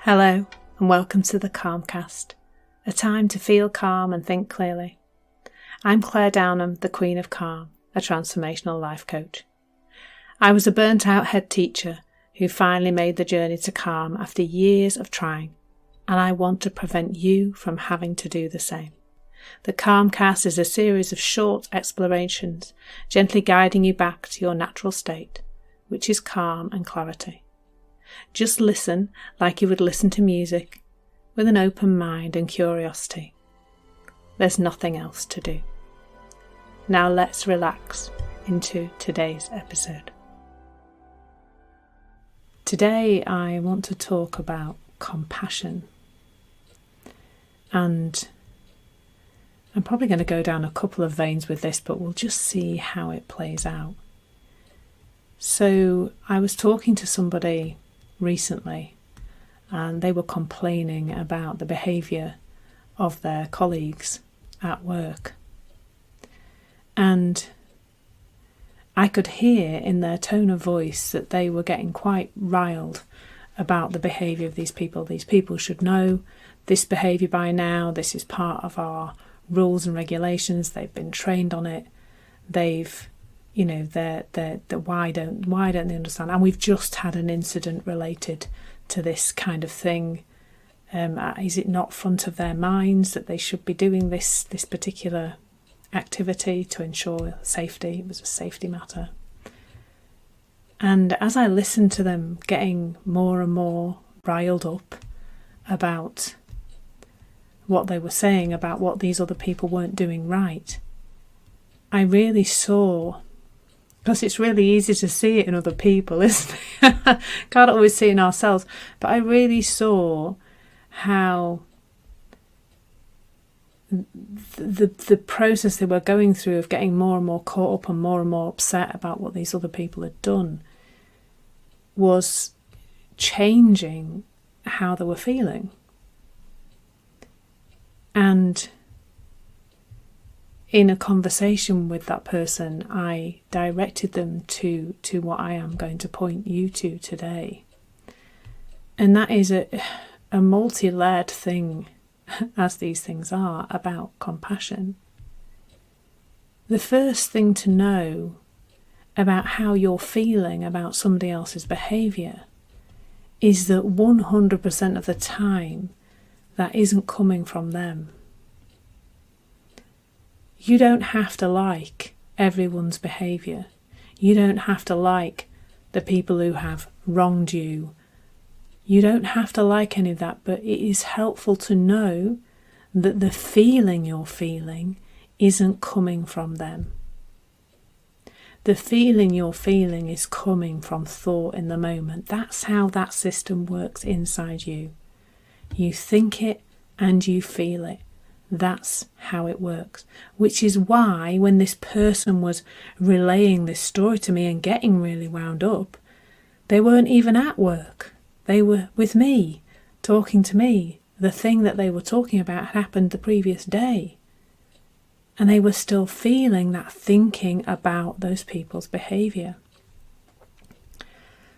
Hello and welcome to the Calmcast, a time to feel calm and think clearly. I'm Claire Downham, the Queen of Calm, a transformational life coach. I was a burnt out head teacher who finally made the journey to calm after years of trying, and I want to prevent you from having to do the same. The Calmcast is a series of short explorations, gently guiding you back to your natural state, which is calm and clarity. Just listen like you would listen to music, with an open mind and curiosity. There's nothing else to do. Now let's relax into today's episode. Today I want to talk about compassion. And I'm probably going to go down a couple of veins with this, but we'll just see how it plays out. So I was talking to somebody recently and they were complaining about the behaviour of their colleagues at work. And I could hear in their tone of voice that they were getting quite riled about the behaviour of these people. These people should know this behaviour by now. This is part of our rules and regulations. They've been trained on it. They've, they're why don't they understand? And we've just had an incident related to this kind of thing. Is it not front of their minds that they should be doing this particular activity to ensure safety? It was a safety matter. And as I listened to them getting more and more riled up about what they were saying about what these other people weren't doing right, I really saw, because it's really easy to see it in other people, isn't it? Can't always see it in ourselves, but I really saw how the process they were going through of getting more and more caught up and more upset about what these other people had done was changing how they were feeling. And in a conversation with that person, I directed them to what I am going to point you to today. And that is a multi-layered thing, as these things are, about compassion. The first thing to know about how you're feeling about somebody else's behaviour is that 100% of the time that isn't coming from them. You don't have to like everyone's behaviour. You don't have to like the people who have wronged you. You don't have to like any of that, but it is helpful to know that the feeling you're feeling isn't coming from them. The feeling you're feeling is coming from thought in the moment. That's how that system works inside you. You think it and you feel it. That's how it works. Which is why when this person was relaying this story to me and getting really wound up, they weren't even at work. They were with me, talking to me. The thing that they were talking about had happened the previous day. And they were still feeling that thinking about those people's behaviour.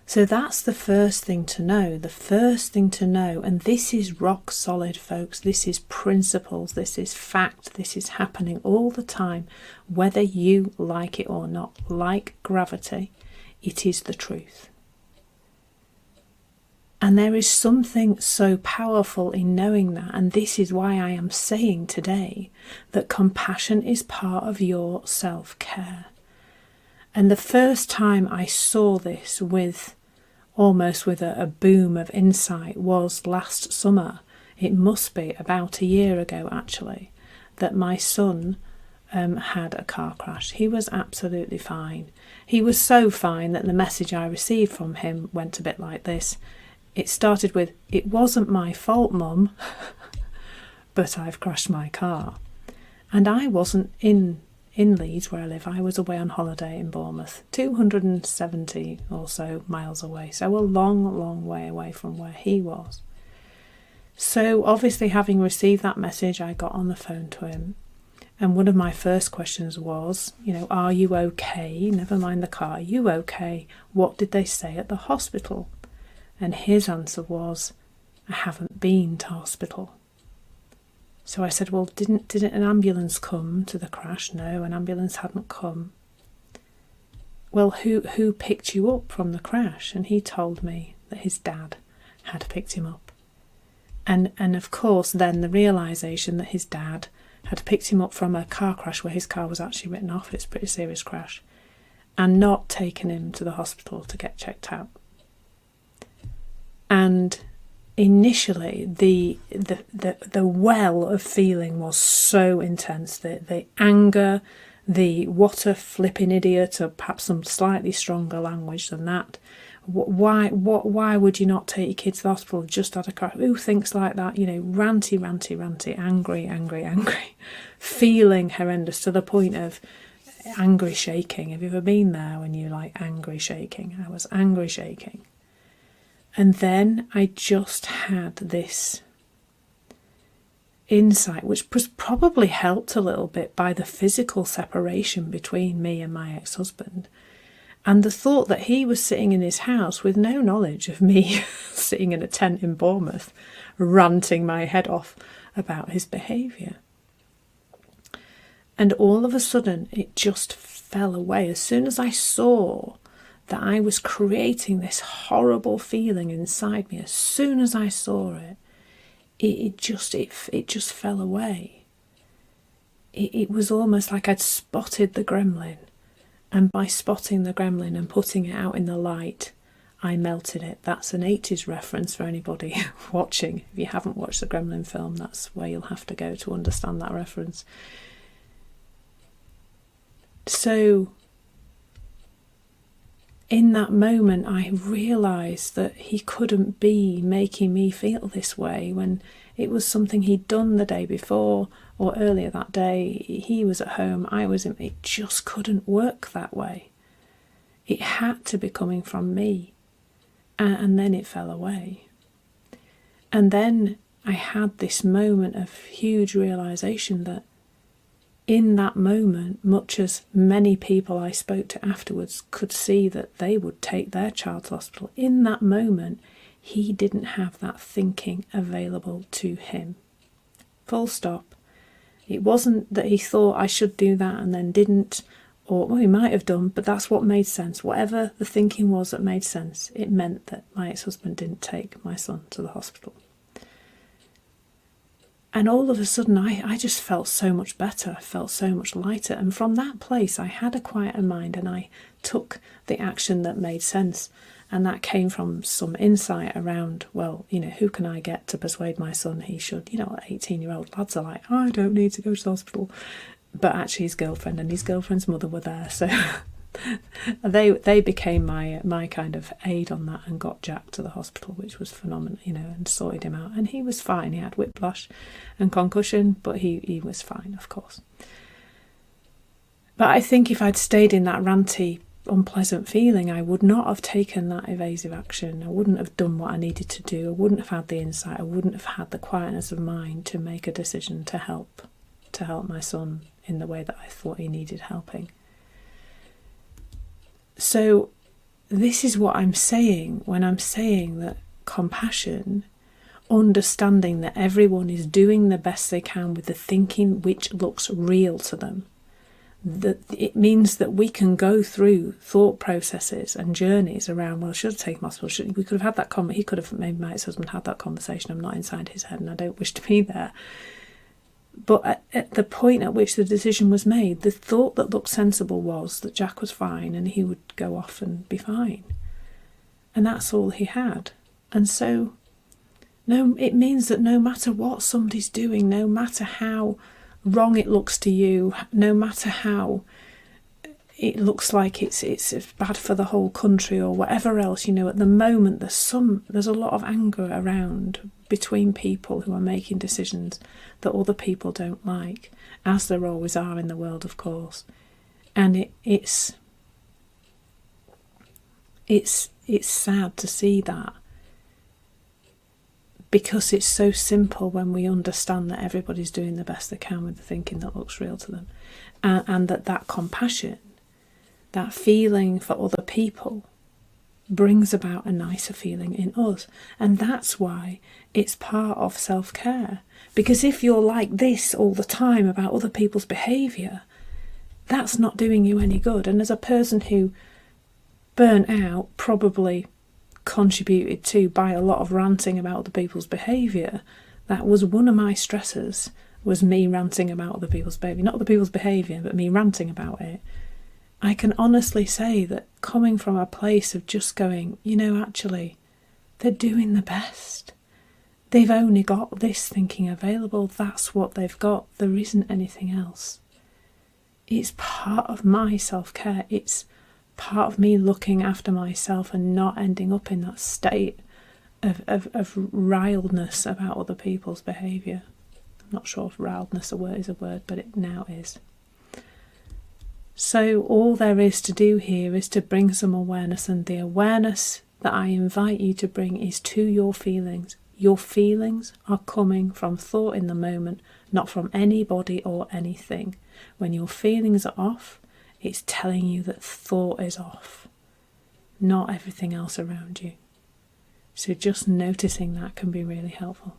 So that's the first thing to know. The first thing to know, and this is rock solid, folks. This is principles. This is fact. This is happening all the time, whether you like it or not. Like gravity, it is the truth. And there is something so powerful in knowing that, and this is why I am saying today that compassion is part of your self-care. And the first time I saw this almost with a boom of insight was last summer. It must be about a year ago actually, that my son had a car crash. He was absolutely fine. He was so fine that the message I received from him went a bit like this. It started with, "It wasn't my fault, Mum, but I've crashed my car." And I wasn't in Leeds where I live. I was away on holiday in Bournemouth, 270 or so miles away. So a long way away from where he was. So obviously, having received that message, I got on the phone to him. And one of my first questions was, are you okay? Never mind the car. Are you okay? What did they say at the hospital? And his answer was, I haven't been to hospital. So I said, well, didn't an ambulance come to the crash? No, an ambulance hadn't come. Well, who picked you up from the crash? And he told me that his dad had picked him up. And of course, then the realisation that his dad had picked him up from a car crash where his car was actually written off, it's a pretty serious crash, and not taken him to the hospital to get checked out. And initially, the well of feeling was so intense. The anger, the what a flipping idiot, or perhaps some slightly stronger language than that. Why would you not take your kids to the hospital? Just had a crash. Who thinks like that? Ranty, angry, feeling horrendous to the point of angry shaking. Have you ever been there when you're like angry shaking? I was angry shaking. And then I just had this insight, which was probably helped a little bit by the physical separation between me and my ex-husband, and the thought that he was sitting in his house with no knowledge of me sitting in a tent in Bournemouth, ranting my head off about his behaviour. And all of a sudden, it just fell away. As soon as I saw that I was creating this horrible feeling inside me, as soon as I saw it, it just fell away. It was almost like I'd spotted the gremlin, and by spotting the gremlin and putting it out in the light, I melted it. That's an 80s reference for anybody watching. If you haven't watched the Gremlin film, that's where you'll have to go to understand that reference. So in that moment, I realised that he couldn't be making me feel this way when it was something he'd done the day before or earlier that day. He was at home, I was in. It just couldn't work that way. It had to be coming from me. And then it fell away. And then I had this moment of huge realisation that in that moment, much as many people I spoke to afterwards could see that they would take their child to hospital, in that moment, he didn't have that thinking available to him. Full stop. It wasn't that he thought I should do that and then didn't, or well, he might have done, but that's what made sense. Whatever the thinking was that made sense, it meant that my ex-husband didn't take my son to the hospital. And all of a sudden, I just felt so much better. I felt so much lighter. And from that place, I had a quieter mind and I took the action that made sense. And that came from some insight around, well, who can I get to persuade my son he should? 18-year-old lads are like, I don't need to go to the hospital. But actually his girlfriend and his girlfriend's mother were there. So they became my kind of aid on that and got Jack to the hospital, which was phenomenal, and sorted him out. And he was fine. He had whiplash and concussion, but he was fine, of course. But I think if I'd stayed in that ranty, unpleasant feeling, I would not have taken that evasive action. I wouldn't have done what I needed to do. I wouldn't have had the insight. I wouldn't have had the quietness of mind to make a decision to help my son in the way that I thought he needed helping. So this is what I'm saying when I'm saying that compassion, understanding that everyone is doing the best they can with the thinking which looks real to them, that it means that we can go through thought processes and journeys around, well, should I take him hospital? We could have had that he could have, maybe my ex-husband had that conversation. I'm not inside his head and I don't wish to be there. But at the point at which the decision was made, the thought that looked sensible was that Jack was fine and he would go off and be fine. And that's all he had. And so, it means that no matter what somebody's doing, no matter how wrong it looks to you, no matter how it looks like it's bad for the whole country or whatever else, at the moment there's a lot of anger around between people who are making decisions that other people don't like, as there always are in the world, of course. And it's sad to see that, because it's so simple when we understand that everybody's doing the best they can with the thinking that looks real to them, and that compassion, that feeling for other people, brings about a nicer feeling in us. And that's why it's part of self-care. Because if you're like this all the time about other people's behaviour, that's not doing you any good. And as a person who burnt out, probably contributed to by a lot of ranting about other people's behaviour, that was one of my stressors, was me ranting about other people's behaviour. Not other people's behaviour, but me ranting about it. I can honestly say that coming from a place of just going, actually, they're doing the best. They've only got this thinking available. That's what they've got. There isn't anything else. It's part of my self-care. It's part of me looking after myself and not ending up in that state of riledness about other people's behaviour. I'm not sure if riledness is a word, but it now is. So all there is to do here is to bring some awareness, and the awareness that I invite you to bring is to your feelings. Your feelings are coming from thought in the moment, not from anybody or anything. When your feelings are off, it's telling you that thought is off, not everything else around you. So just noticing that can be really helpful.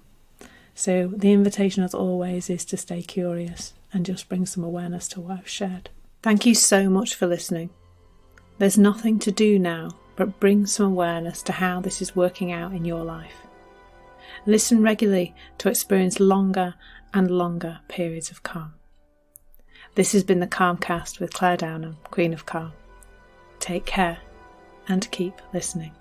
So the invitation, as always, is to stay curious and just bring some awareness to what I've shared. Thank you so much for listening. There's nothing to do now but bring some awareness to how this is working out in your life. Listen regularly to experience longer and longer periods of calm. This has been the Calmcast with Claire Downham, Queen of Calm. Take care and keep listening.